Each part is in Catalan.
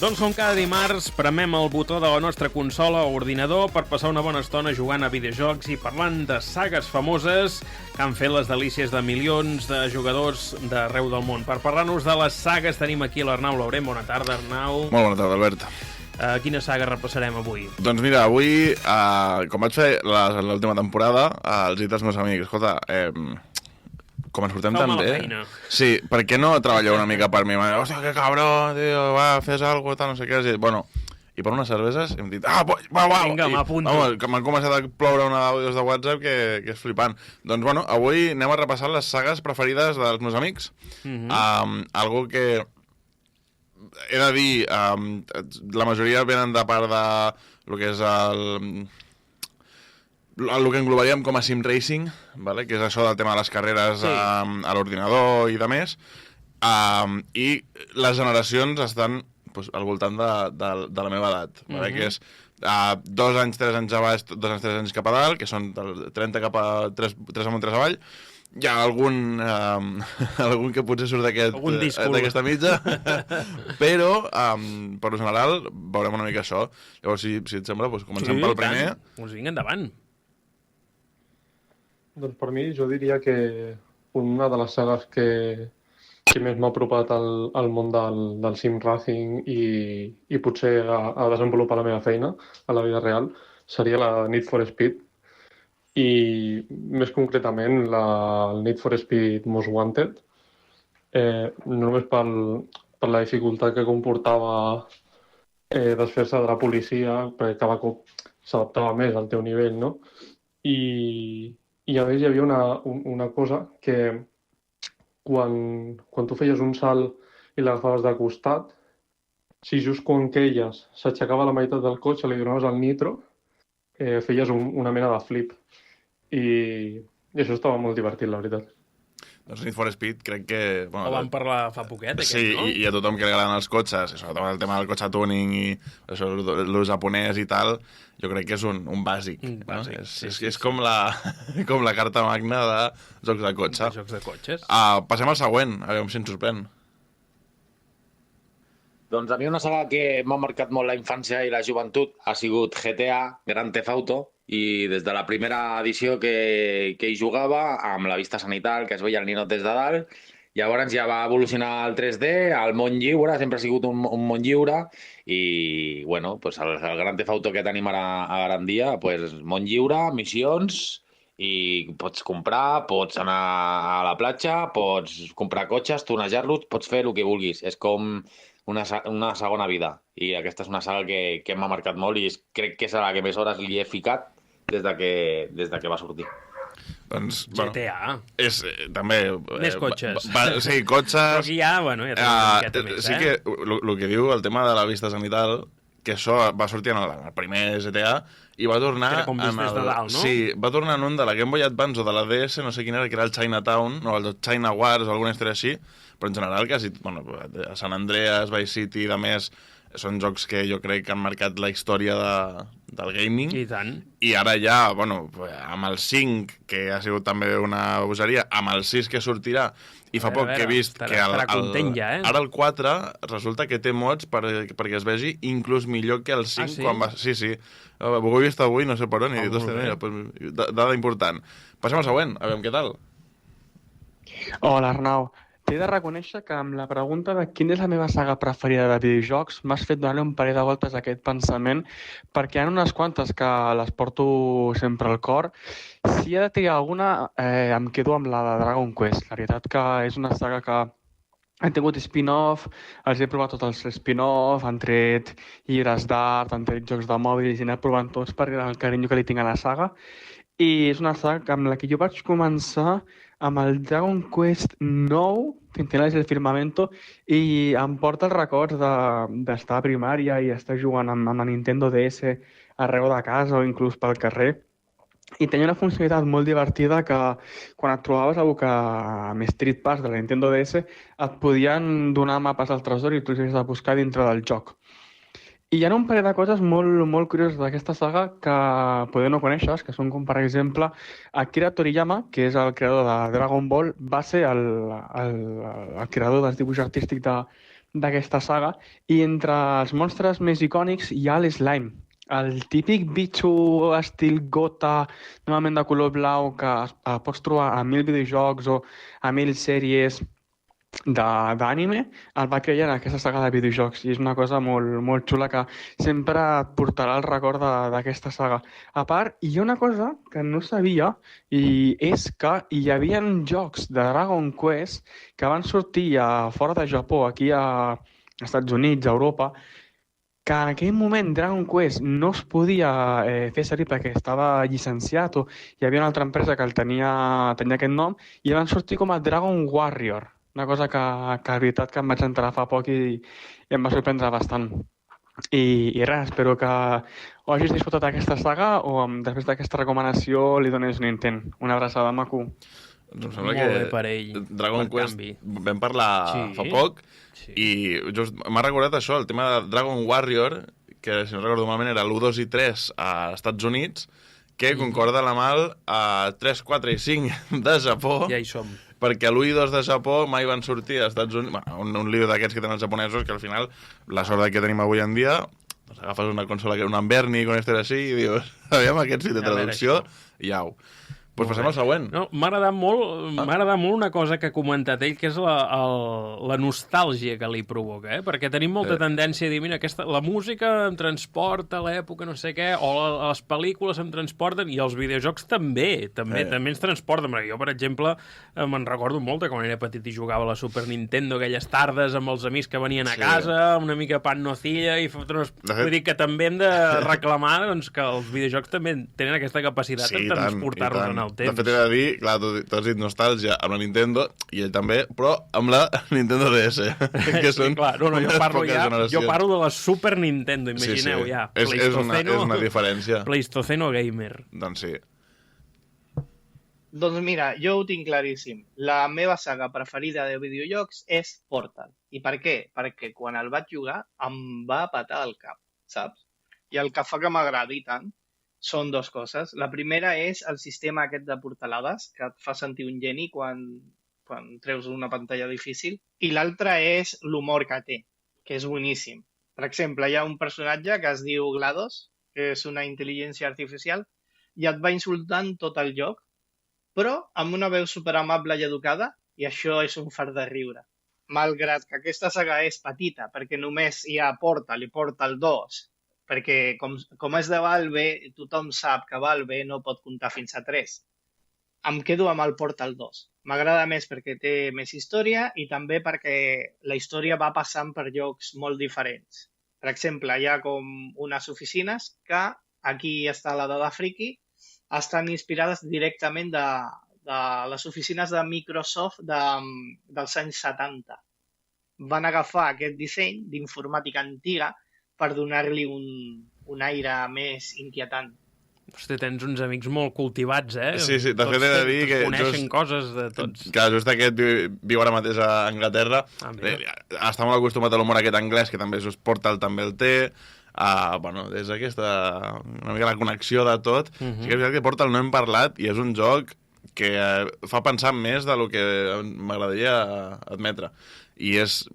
Doncs com cada dimarts, premem el botó de la nostra consola o ordinador per passar una bona estona jugant a videojocs i parlant de sagues famoses que han fet les delícies de milions de jugadors d'arreu del món. Per parlar-nos de les sagues tenim aquí l'Arnau Laurent. Bona tarda, Arnau. Molt bona tarda, Albert. Quina saga repassarem avui? Doncs mira, avui, com vaig fer l'última temporada, els he dit als meus amics, escolta, com ens portem tan bé... Feina. Sí, per què no treballeu una mica per mi? Hòstia, que cabró, tio, va, fes alguna cosa, no sé què. Bueno, i per unes cerveses hem dit, va, vinga, m'apunto. Vamos, que m'han començat a ploure una d'àudios de WhatsApp que és flipant. Doncs bueno, avui anem a repassar les sagues preferides dels meus amics. Algo que he de dir, la majoria venen de part de lo que és el que englobaríem com a sim racing, vale? Que és això del tema de les carreres a l'ordinador i de més, i les generacions estan pues, al voltant de la meva edat, vale? Que és 2 anys, 3 anys a baix, 2 anys, 3 anys cap a dalt, que són del 30 cap a 3 amunt, 3 avall. Hi ha algun que potser surt d'aquesta mitja, però per lo general veurem una mica això. Llavors, si et sembla, doncs comencem pel primer. Doncs vinga, endavant. Doncs per mi jo diria que una de les sagues que més m'ha apropat al món del sim racing i potser a desenvolupar la meva feina a la vida real seria la Need for Speed i més concretament el Need for Speed Most Wanted, no només per la dificultat que comportava desfer-se de la policia, perquè cada cop s'adaptava més al teu nivell, no? I a més hi havia una cosa que quan tu feies un salt i l'agafaves de costat, si just quan queies s'aixecava la meitat del cotxe, li donaves el nitro, feies una mena de flip. I això estava molt divertit, la veritat. Doncs Need for Speed crec que... Bueno, vam parlar fa poquet, aquest, sí, no? Sí, i a tothom que li agraden els cotxes, sobretot el tema del cotxe tuning i això, el japonès i tal, jo crec que és un bàsic. Bàsic, no? sí. És com la carta magna de jocs de cotxe. De jocs de cotxes. Passem al següent, a veure si ens sorprèn. Doncs a mi una saga que m'ha marcat molt la infància i la joventut ha sigut GTA, Grand Theft Auto, i des de la primera edició que hi jugava, amb la vista sanital, que es veia el ninot des de dalt, llavors ja va evolucionar al 3D, al món lliure, sempre ha sigut un món lliure, i bueno, pues el Grand Theft Auto que tenim ara a gran dia, pues, món lliure, missions, i pots comprar, pots anar a la platja, pots comprar cotxes, tunejar-los, pots fer el que vulguis. És com una segona vida. I aquesta és una saga que m'ha marcat molt i crec que és a la que més hores li he ficat des de que va sortir. Doncs, GTA. És també... Més cotxes. Sí, cotxes... Però aquí ja, bueno, ja tenim una miqueta més, sí que el que diu el tema de la vista sanital, que això va sortir en el primer GTA i va tornar... Que era com vist des de dalt, no? Sí, va tornar en un de la Game Boy Advance o de la DS, no sé quin era, que era el Chinatown, o el China Wars o alguna història així, però en general quasi, bueno, a San Andreas, Vice City i de més, són jocs que jo crec que han marcat la història del gaming. I tant. I ara ja, bueno, amb el 5, que ha sigut també una bogeria, amb el 6 que sortirà, i fa poc que he vist que ara el 4 resulta que té mods perquè es vegi inclús millor que el 5. Sí? Quan va... Sí. Ho he vist avui, no sé per on, i he dit, hòstia, dada important. Passem al següent, a veure què tal. Hola, Arnau. T'he de reconèixer que amb la pregunta de quina és la meva saga preferida de videojocs m'has fet donar-li un parell de voltes a aquest pensament, perquè hi ha unes quantes que les porto sempre al cor. Si he de triar alguna, em quedo amb la de Dragon Quest. La veritat que és una saga que han tingut spin-off, els he provat tots els spin-off, han tret llibres d'art, han tret jocs de mòbils i he anat provant tots per el carinyo que li tinc a la saga. I és una saga amb la que jo vaig començar amb el Dragon Quest 9, Centenarios del Firmamento, i em porta els records d'estar a primària i estar jugant amb la Nintendo DS arreu de casa o inclús pel carrer. I tenia una funcionalitat molt divertida que quan et trobaves amb Street Pass de la Nintendo DS et podien donar mapes al tresor i tu els havies de buscar dintre del joc. I hi ha un parell de coses molt curioses d'aquesta saga que poder no coneixes, que són com, per exemple, Akira Toriyama, que és el creador de Dragon Ball, va ser el creador del dibuix artístic d'aquesta saga, i entre els monstres més icònics hi ha l'Slime, el típic bitxo estil gota, normalment de color blau, que pots trobar a 1000 videojocs o a 1000 sèries d'anime, el va crear en aquesta saga de videojocs, i és una cosa molt, molt xula que sempre et portarà el record d'aquesta saga. A part, hi ha una cosa que no sabia, i és que hi havia jocs de Dragon Quest que van sortir fora de Japó, aquí a Estats Units, a Europa, que en aquell moment Dragon Quest no es podia fer servir perquè estava llicenciat o hi havia una altra empresa que tenia aquest nom, i van sortir com a Dragon Warrior, una cosa que la veritat que em vaig entrar fa poc i em va sorprendre bastant. I res, espero que o hagis disfrutat aquesta saga o després d'aquesta recomanació li dones un intent. Una abraçada, maco. Em sembla Molt bé per ell, Dragon per Quest canvi. vam parlar fa poc i just m'ha recordat això, el tema de Dragon Warrior, que si no recordo malament era l'1, 2 i 3 a Estats Units, que concorda la mal a 3, 4 i 5 de Japó, Ja hi som. perquè l'1 i 2 de Japó mai van sortir als Estats Units. Bueno, un lío d'aquests que tenen els japonesos, que al final, la sort que tenim avui en dia, doncs agafes una consola, una Berni, con este així, i dius, aviam aquest sí de traducció, i au. Doncs passem al següent. No, m'ha agradat molt una cosa que ha comentat ell, que és la nostàlgia que li provoca, perquè tenim molta tendència a dir, mira, la música em transporta a l'època no sé què, o les pel·lícules em transporten, i els videojocs també ens transporten. Jo, per exemple, me'n recordo molt de quan era petit i jugava a la Super Nintendo aquelles tardes amb els amics que venien a casa, una mica pan nocilla, i vull dir que també hem de reclamar doncs, que els videojocs també tenen aquesta capacitat de transportar-nos en el temps. De fet, he de dir, clar, tu has dit nostàlgia amb la Nintendo, i ell també, però amb la Nintendo DS, que són clar, jo parlo de la Super Nintendo, imagineu ja. És una diferència. Pleistoceno gamer. Doncs sí. Doncs mira, jo ho tinc claríssim. La meva saga preferida de videojocs és Portal. I per què? Perquè quan el vaig jugar em va patar el cap, saps? I el que fa que m'agradi tant són dues coses. La primera és el sistema aquest de portalades, que et fa sentir un geni quan treus una pantalla difícil. I l'altra és l'humor que té, que és boníssim. Per exemple, hi ha un personatge que es diu GLaDOS, que és una intel·ligència artificial, i et va insultant tot el joc, però amb una veu superamable i educada, i això és un fart de riure. Malgrat que aquesta saga és petita, perquè només hi ha Portal i Portal 2, perquè com és de Valve, tothom sap que Valve no pot comptar fins a 3. Em quedo amb el Portal 2. M'agrada més perquè té més història i també perquè la història va passant per llocs molt diferents. Per exemple, hi ha com unes oficines que, aquí està la dada friki, estan inspirades directament de les oficines de Microsoft dels anys 70. Van agafar aquest disseny d'informàtica antiga per donar-li un aire més inquietant. Hosti, tens uns amics molt cultivats, Sí, de fet he de dir que... Coneixen coses de tots. Que just aquest viu ara mateix a Anglaterra. Està molt acostumat a l'humor aquest anglès, que també just Portal també el té. Bueno, és aquesta una mica la connexió de tot. Sí que és veritat que Portal no hem parlat i és un joc que fa pensar més del que m'agradaria admetre. I és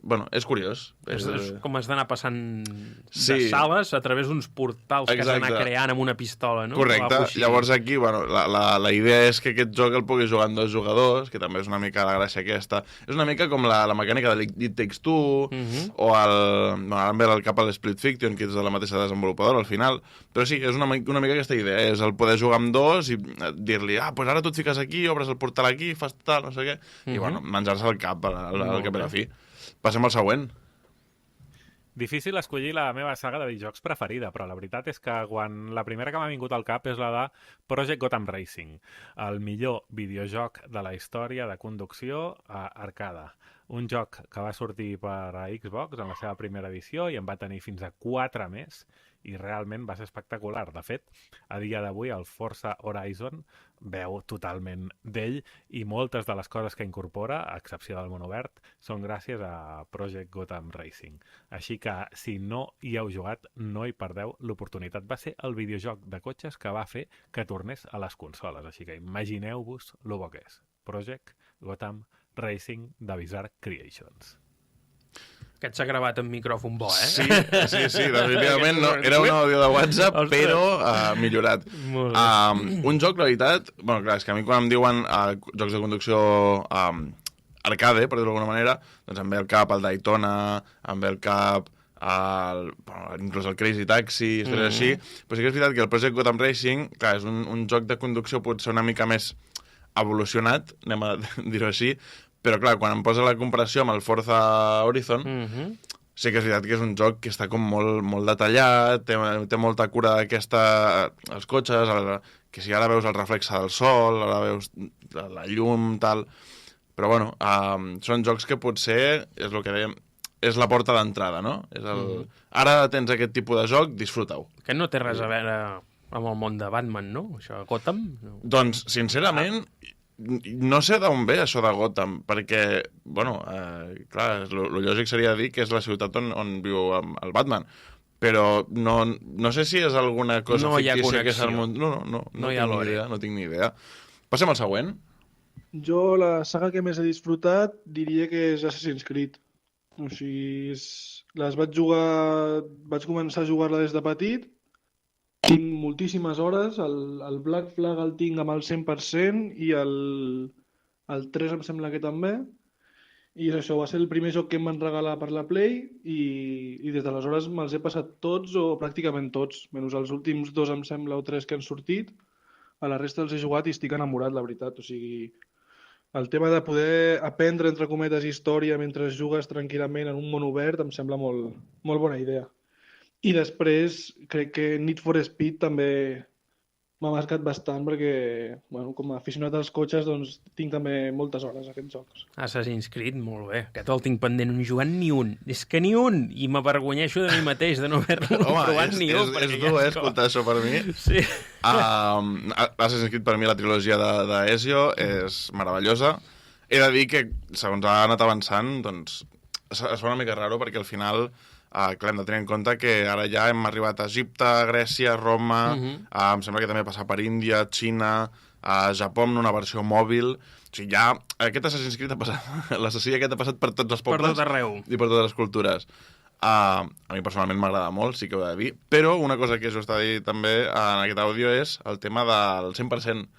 curiós. És com has d'anar passant de sales a través d'uns portals que has d'anar creant amb una pistola, no? Correcte. Llavors aquí, la idea és que aquest joc el pugui jugar amb 2 jugadors, que també és una mica la gràcia aquesta. És una mica com la mecànica de It Takes Two, o ara em ve al cap el Split Fiction, que és de la mateixa desenvolupadora al final. Però sí, és una mica aquesta idea, és el poder jugar amb 2 i dir-li, doncs ara tu et fiques aquí, obres el portal aquí, fas tal, no sé què, i menjar-se el cap al cap i a la fi. Passem al següent. Difícil escollir la meva saga de videojocs preferida, però la veritat és que quan la primera que m'ha vingut al cap és la de Project Gotham Racing, el millor videojoc de la història de conducció a arcade. Un joc que va sortir per a Xbox en la seva primera edició i en va tenir fins a 4 més, i realment va ser espectacular. De fet, a dia d'avui el Forza Horizon veu totalment d'ell i moltes de les coses que incorpora, a excepció del món obert, són gràcies a Project Gotham Racing. Així que, si no hi heu jugat, no hi perdeu l'oportunitat. Va ser el videojoc de cotxes que va fer que tornés a les consoles. Així que imagineu-vos lo bo que és. Project Gotham Racing de Bizarre Creations. Aquest s'ha gravat amb micròfon bo, Sí, definitivament no. Era un àudio de WhatsApp, però millorat. Un joc, la veritat... Bueno, clar, és que a mi quan em diuen jocs de conducció arcade, per dir-ho d'alguna manera, doncs em ve al cap el Daytona, em ve al cap inclús el Crazy Taxi, històries així. Però sí que és veritat que el Project Gotham Racing, clar, és un joc de conducció potser una mica més evolucionat, anem a dir-ho així, però clar, quan em posa la comparació amb el Forza Horizon, sí que és veritat que és un joc que està com molt detallat, té molta cura els cotxes, que si ara veus el reflexe del sol, ara veus la llum, tal... Però bueno, són jocs que potser, és el que dèiem, és la porta d'entrada, no? Ara tens aquest tipus de joc, disfruta-ho. Que no té res a veure amb el món de Batman, no? Això, Gotham? No. Doncs, sincerament... No sé d'on ve això de Gotham, perquè, bueno, clar, lo lògic seria dir que és la ciutat on viu el Batman, però no sé si és alguna cosa fictícia que és el món... No hi ha lore. No tinc ni idea. Passem al següent. Jo, la saga que més he disfrutat, diria que és Assassin's Creed. O sigui, vaig començar a jugar-la des de petit. Tinc moltíssimes hores, el Black Flag el tinc amb el 100% i el 3 em sembla que també. I això va ser el primer joc que em van regalar per la Play i des d'aleshores me'ls he passat tots o pràcticament tots, menys els últims 2 em sembla o 3 que han sortit. A la resta els he jugat i estic enamorat, la veritat. O sigui, el tema de poder aprendre, entre cometes, història mentre jugues tranquil·lament en un món obert em sembla molt bona idea. I després crec que Need for Speed també m'ha marcat bastant perquè, bueno, com a aficionat als cotxes, doncs tinc també moltes hores a aquests jocs. Assassin's Creed, molt bé. Aquest el tinc pendent, no he jugat ni un. És que ni un! I m'avergonyeixo de mi mateix de no haver-lo provat ni un. És dur, escoltar això per mi. Sí. Assassin's Creed, per mi, la trilogia d'Ezio és meravellosa. He de dir que, segons ha anat avançant, doncs, es fa una mica raro perquè al final... clar, hem de tenir en compte que ara ja hem arribat a Egipte, Grècia, Roma, em sembla que també passa per Índia, Xina, Japó amb una versió mòbil. O sigui, ja aquest Assassin's Creed ha passat, l'assassí aquest ha passat per tots els pobles. Per tot arreu. I per totes les cultures. A mi personalment m'agrada molt, sí que ho he de dir, però una cosa que s'ho està dit també en aquest àudio és el tema del 100%.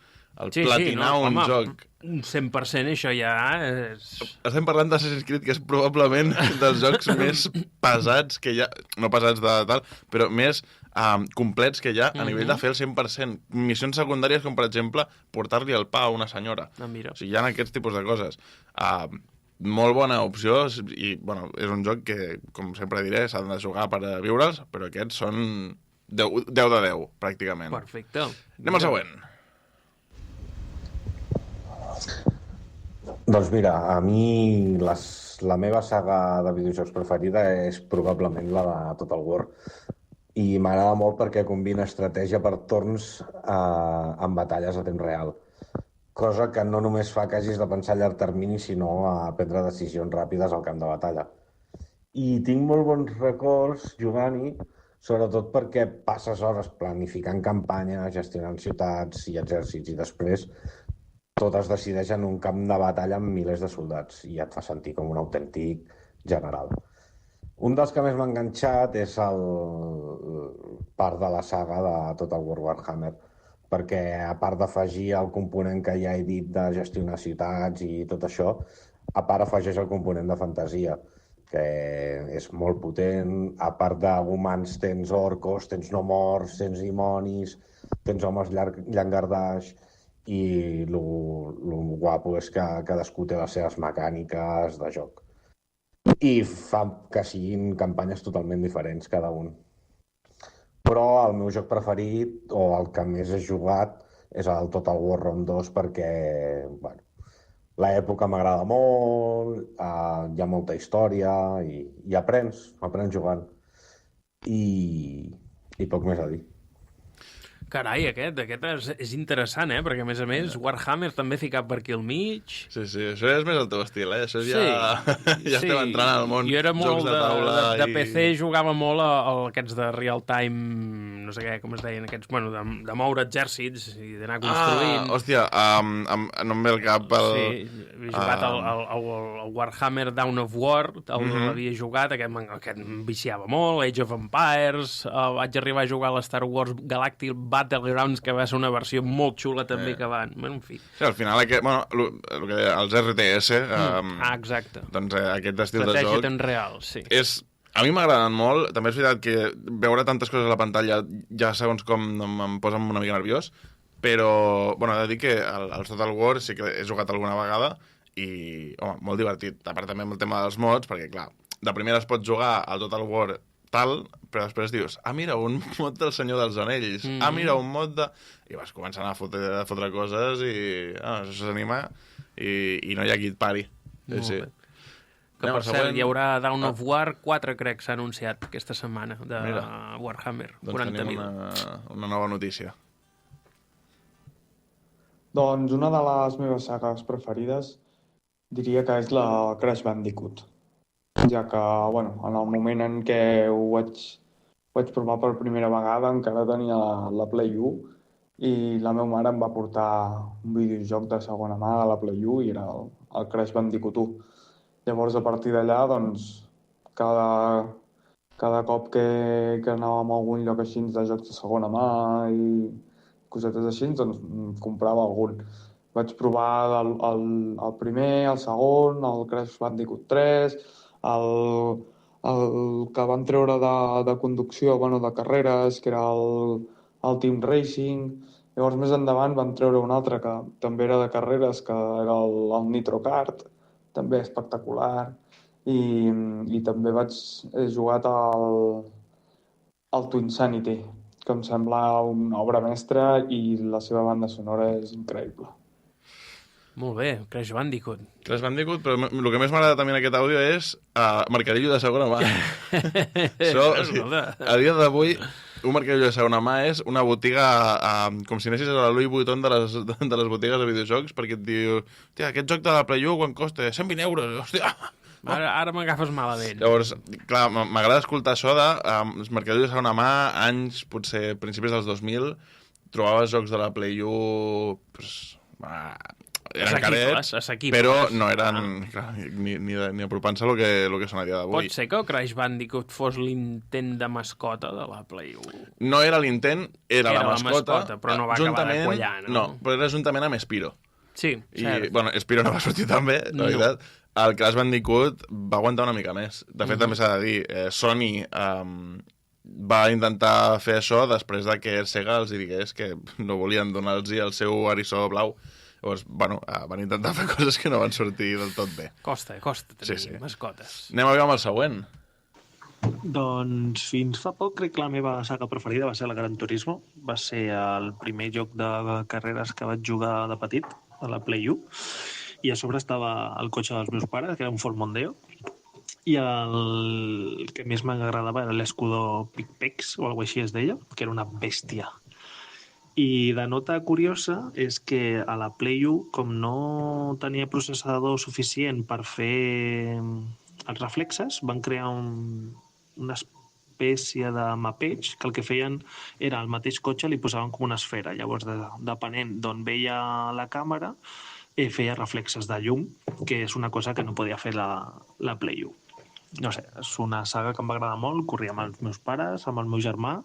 Platinar un joc. Un 100% això ja és... Estem parlant d'Assassin's Creed, que és probablement dels jocs més pesats que hi ha, no pesats de tal, però més complets que hi ha a nivell de fer el 100%. Missions secundàries com, per exemple, portar-li el pa a una senyora. Mira. O sigui, hi ha aquests tipus de coses. Molt bona opció i, bueno, és un joc que, com sempre diré, s'han de jugar per viure'ls, però aquests són 10 de 10, pràcticament. Perfecte. Anem al següent. Doncs mira, a mi la meva saga de videojocs preferida és probablement la de Total War. I m'agrada molt perquè combina estratègia per torns amb batalles a temps real. Cosa que no només fa que hagis de pensar a llarg termini, sinó a prendre decisions ràpides al camp de batalla. I tinc molt bons records jugant-hi, sobretot perquè passes hores planificant campanyes, gestionant ciutats i exèrcits, i després tot es decideix en un camp de batalla amb milers de soldats i et fa sentir com un autèntic general. Un dels que més m'ha enganxat és el part de la saga de Total War Warhammer, perquè a part d'afegir el component que ja he dit de gestionar ciutats i tot això, a part afegeix el component de fantasia, que és molt potent. A part d'humans tens orcos, tens no morts, tens dimonis, tens homes llangardaix, i el guapo és que cadascú té les seves mecàniques de joc. I fa que siguin campanyes totalment diferents cada un. Però el meu joc preferit, o el que més he jugat, és el Total War Rome 2 perquè, bueno, l'època m'agrada molt, hi ha molta història i aprens jugant. I poc més a dir. Carai, aquest és interessant, perquè a més Warhammer també ficat per aquí al mig. Sí, això és més el teu estil, Això ja estem entrant al món. Jo era molt de taula de PC, jugava molt aquests de real time, no sé què, com es deien aquests, bueno, de moure exèrcits i d'anar construint. Hòstia, no em ve el cap el... Sí, he jugat el Warhammer Dawn of War, l'havia jugat, aquest em viciava molt, Age of Empires, vaig arribar a jugar a la Star Wars Galactic Battlegrounds, que va ser una versió molt xula també que van... Bueno, en fi. Sí, al final, el que deia, els RTS... exacte. Doncs aquest estil de joc... Estratègia en real, sí. A mi m'agraden molt. També és veritat que veure tantes coses a la pantalla ja segons com em posa una mica nerviós, però, he de dir que el Total War sí que he jugat alguna vegada i, molt divertit. A part també amb el tema dels mods, perquè, clar, de primera es pot jugar al Total War tal, però després dius, mira, un mod del Senyor dels Anells, mira, un mod de... I vas començant a fotre coses i això s'anima i no hi ha qui et pari. Sí. Que per cert, hi haurà Dawn of War 4, crec, s'ha anunciat aquesta setmana, de Warhammer. Doncs tenim una nova notícia. Doncs una de les meves sagues preferides diria que és la Crash Bandicoot, ja que, en el moment en què ho vaig provar per primera vegada encara tenia la Play 1 i la meva mare em va portar un videojoc de segona mà de la Play 1 i era el Crash Bandicoot 1. Llavors, a partir d'allà, doncs, cada cop que anàvem a algun lloc així de jocs de segona mà i cosetes així, doncs comprava algun. Vaig provar el primer, el segon, el Crash Bandicoot 3, el que van treure de conducció, de carreres, que era el Team Racing. Llavors, més endavant, van treure un altre que també era de carreres, que era el Nitro Kart, també espectacular. I també he jugat al Twinsanity, que em sembla una obra mestra i la seva banda sonora és increïble. Molt bé, Crash Bandicoot. Crash Bandicoot, però el que més m'agrada també en aquest àudio és mercadillo de segona mà. A dia d'avui, un mercadillo de segona mà és una botiga, com si anessis a la Louis Vuitton de les botigues de videojocs, perquè et diu, hòstia, aquest joc de la Play 1 quan costa 120 euros, hòstia. Ara m'agafes malament. Llavors, clar, m'agrada escoltar això de mercadillo de segona mà, anys, potser principis dels 2000, trobaves jocs de la Play 1, eren carets, però no eren ni apropant-se a lo que són a dia d'avui. Pot ser que el Crash Bandicoot fos l'intent de mascota de la Play 1? No era l'intent, era la mascota, però no va acabar de quallar, no? No, però era juntament amb Spyro. Sí, cert. I, Spyro no va sortir tan bé, la veritat. El Crash Bandicoot va aguantar una mica més. De fet, també s'ha de dir, Sony va intentar fer això després de que Sega els digués que no volien donar-los el seu eriçó blau. Llavors, van intentar fer coses que no van sortir del tot bé. Costa tenir mascotes. Anem a veure amb el següent. Doncs fins fa poc crec que la meva saga preferida va ser el Gran Turismo. Va ser el primer joc de carreres que vaig jugar de petit, a la Play 1. I a sobre estava el cotxe dels meus pares, que era un Ford Mondeo. I el que més m'agradava era l'Escudo Pic-Pex, o alguna així es deia, que era una bèstia. I de nota curiosa és que a la Play 1, com no tenia processador suficient per fer els reflexes, van crear una espècie de mapeig que el que feien era al mateix cotxe li posaven com una esfera. Llavors, depenent d'on veia la càmera, feia reflexes de llum, que és una cosa que no podia fer la Play 1. No sé, és una saga que em va agradar molt, corria amb els meus pares, amb el meu germà,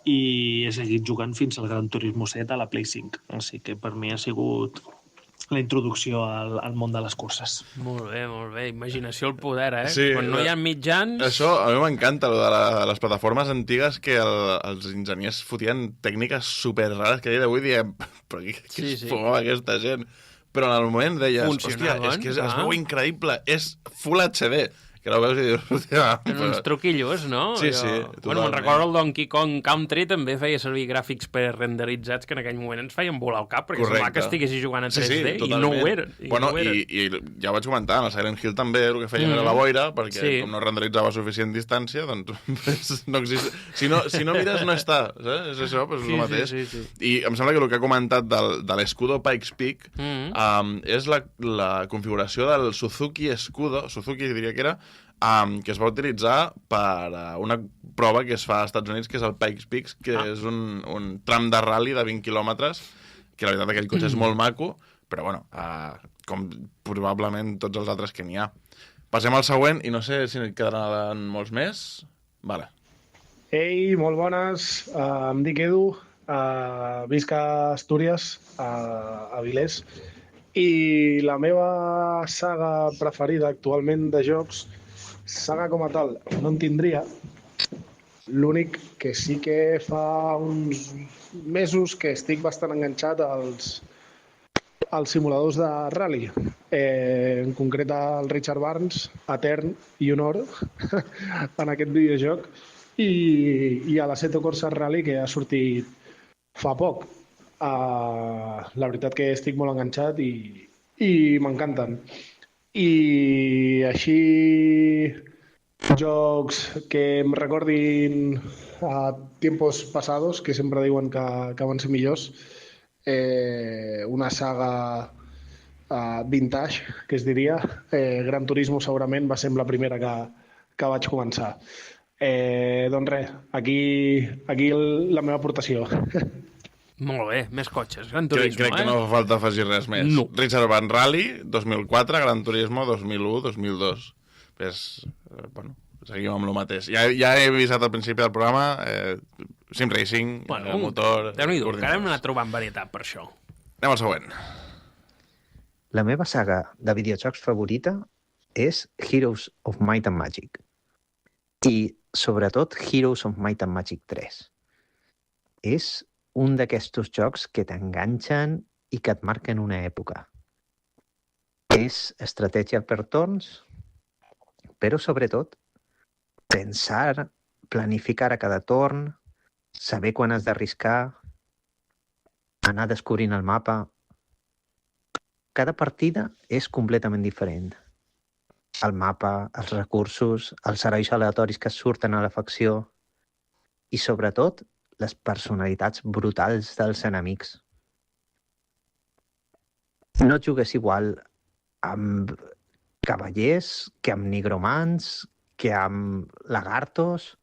i he seguit jugant fins al Gran Turismo 7 a la Play 5. Així que per mi ha sigut la introducció al món de les curses. Molt bé. Imaginació al poder, Sí, quan no hi ha mitjans... Això a mi m'encanta, lo de les plataformes antigues, que els enginyers fotien tècniques superrares que a dia d'avui diem, però què es fumava aquesta gent? Però en el moment deies, hòstia, és que es veu increïble, és Full HD. que ara ho veus i dius... Hòstia, Tenen uns truquillos, no? Sí, sí, Bueno, totalment. me'n recordo el Donkey Kong Country també feia servir gràfics pre-renderitzats que en aquell moment ens feien volar el cap, perquè semblava que estiguessis jugant a 3D i no ho era. Bueno, i ja ho vaig comentar, en el Silent Hill també el que feien era la boira, perquè com no renderitzava suficient distància, doncs no existe. Si no mires, no està. És això, doncs és el mateix. Sí. I em sembla que el que ha comentat de l'Escudo Pikes Peak és la configuració del Suzuki Escudo, Suzuki diria que era, que es va utilitzar per una prova que es fa als Estats Units, que és el Pikes Peak, que és un tram de rally de 20 quilòmetres, que la veritat aquell cotxe és molt maco, però bueno, com probablement tots els altres que n'hi ha. Passem al següent, i no sé si et quedaran molts més. Vale. Ei, molt bones. Em dic Edu, visc a Astúries, a Vilés, i la meva saga preferida actualment de jocs, saga com a tal, no en tindria. L'únic que sí que fa uns mesos que estic bastant enganxat als simuladors de rally. En concret el Richard Barnes, Etern i Honor en aquest videojoc, i a l'Assetto Corsa Rally, que ha sortit fa poc. La veritat que estic molt enganxat i m'encanten. I així jocs que em recordin a tiempos pasados, que sempre diuen que van ser millors, una saga vintage, que es diria. Gran Turismo segurament va ser la primera que vaig començar. Doncs res, aquí la meva aportació. Molt bé, més cotxes. Gran Turismo, Crec que no fa falta afegir res més. No. Richard Van Rally, 2004, Gran Turismo, 2001, 2002. Bueno, seguim amb el mateix. Ja he avisat al principi del programa, Sim Racing, motor... Déu-n'hi-do, que ara hem anat trobant varietat per això. Anem al següent. La meva saga de videojocs favorita és Heroes of Might and Magic. I, sobretot, Heroes of Might and Magic 3. És un d'aquestos jocs que t'enganxen i que et marquen una època. És estratègia per torns, però sobretot pensar, planificar a cada torn, saber quan has d'arriscar, anar descobrint el mapa. Cada partida és completament diferent. El mapa, els recursos, els herois aleatoris que surten a la facció i, sobretot, les personalitats brutals dels enemics. No jugues igual amb cavallers que amb nigromants, que amb lagartos,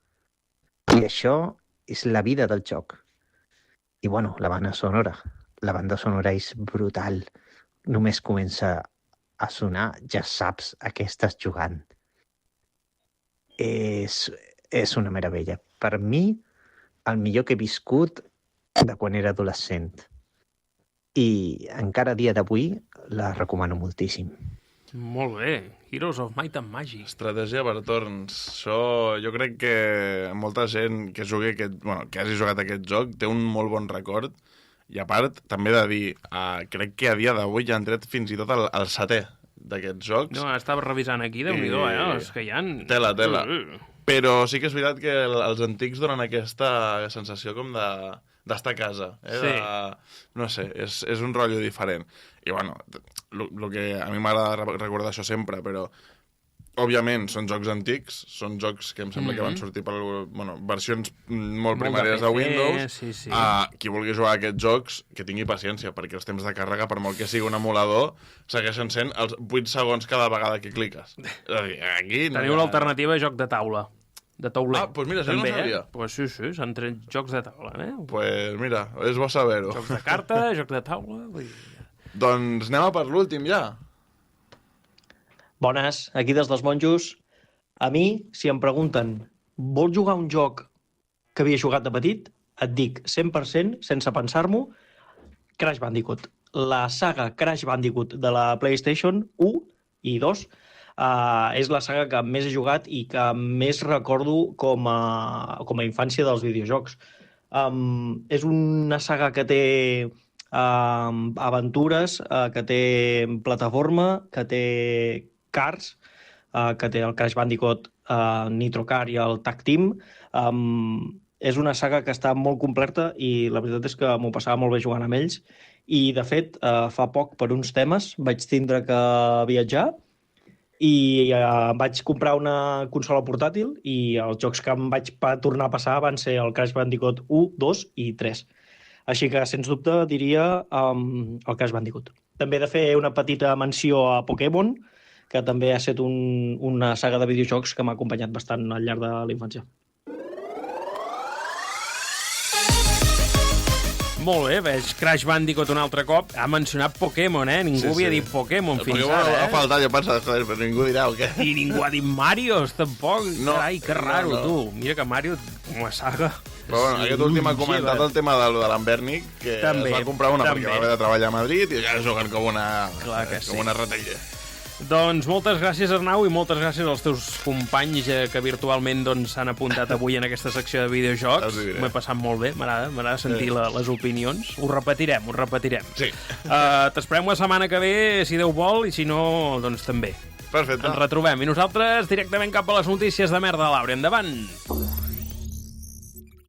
i això és la vida del joc. I, bueno, la banda sonora és brutal. Només comença a sonar, ja saps a què estàs jugant. És una meravella. Per mi, el millor que he viscut de quan era adolescent. I encara a dia d'avui la recomano moltíssim. Molt bé. Heroes of Might and Magic. Estratègia per torns. Això jo crec que molta gent que hagi jugat aquest joc té un molt bon record. I a part, també he de dir, crec que a dia d'avui ja han tret fins i tot el setè d'aquests jocs. No, estava revisant aquí, Déu-n'hi-do, els que hi ha... Tela. Però sí que és veritat que els antics donen aquesta sensació com d'estar a casa. Sí. No sé, és un rotllo diferent. I bueno, el que a mi m'agrada recordar això sempre, però òbviament són jocs antics, són jocs que em sembla que van sortir per versions molt primàries de Windows. Sí. Qui vulgui jugar a aquests jocs, que tingui paciència, perquè els temps de càrrega, per molt que sigui un emulador, segueixen sent els 8 segons cada vegada que cliques. És a dir, aquí... Teniu l'alternativa a joc de taula. De tauler. Doncs mira, això no ho sabia. Pues sí, s'han tret jocs de taula, Pues mira, és bo saber-ho. Jocs de carta, joc de taula... Doncs anem a per l'últim, ja. Bones, aquí des dels monjos. A mi, si em pregunten, vols jugar un joc que havia jugat de petit? Et dic 100%, sense pensar-m'ho, Crash Bandicoot. La saga Crash Bandicoot de la PlayStation 1 i 2 és la saga que més he jugat i que més recordo com a infància dels videojocs. És una saga que té aventures, que té plataforma, que té cars, que té el Crash Bandicoot, Nitro Car i el Tag Team. És una saga que està molt completa i la veritat és que m'ho passava molt bé jugant amb ells. I, de fet, fa poc, per uns temes, vaig tindre que viatjar i vaig comprar una consola portàtil i els jocs que em vaig tornar a passar van ser el Crash Bandicoot 1, 2 i 3. Així que, sens dubte, diria el Crash Bandicoot. També he de fer una petita menció a Pokémon, que també ha estat una saga de videojocs que m'ha acompanyat bastant al llarg de la infància. Molt bé, veig Crash Bandicoot un altre cop. Ha mencionat Pokémon, Ningú havia dit Pokémon fins ara, ha faltat, jo pensava, joder, però ningú dirà o què? I ningú ha dit Marios, tampoc. No, Carai, que raro, tu. Mira que Mario, com a saga... Però bueno, aquest últim ha comentat el tema de l'Ambernic, que també, es va comprar una perquè va haver de treballar a Madrid i ja juguen com una ratella. Doncs moltes gràcies, Arnau, i moltes gràcies als teus companys que virtualment s'han apuntat avui en aquesta secció de videojocs. M'ho he passat molt bé, m'agrada sentir les opinions. Ho repetirem. Sí. T'esperem la setmana que ve, si Déu vol, i si no, doncs també. Perfecte. Ens retrobem. I nosaltres directament cap a les notícies de merda, Laura. Endavant!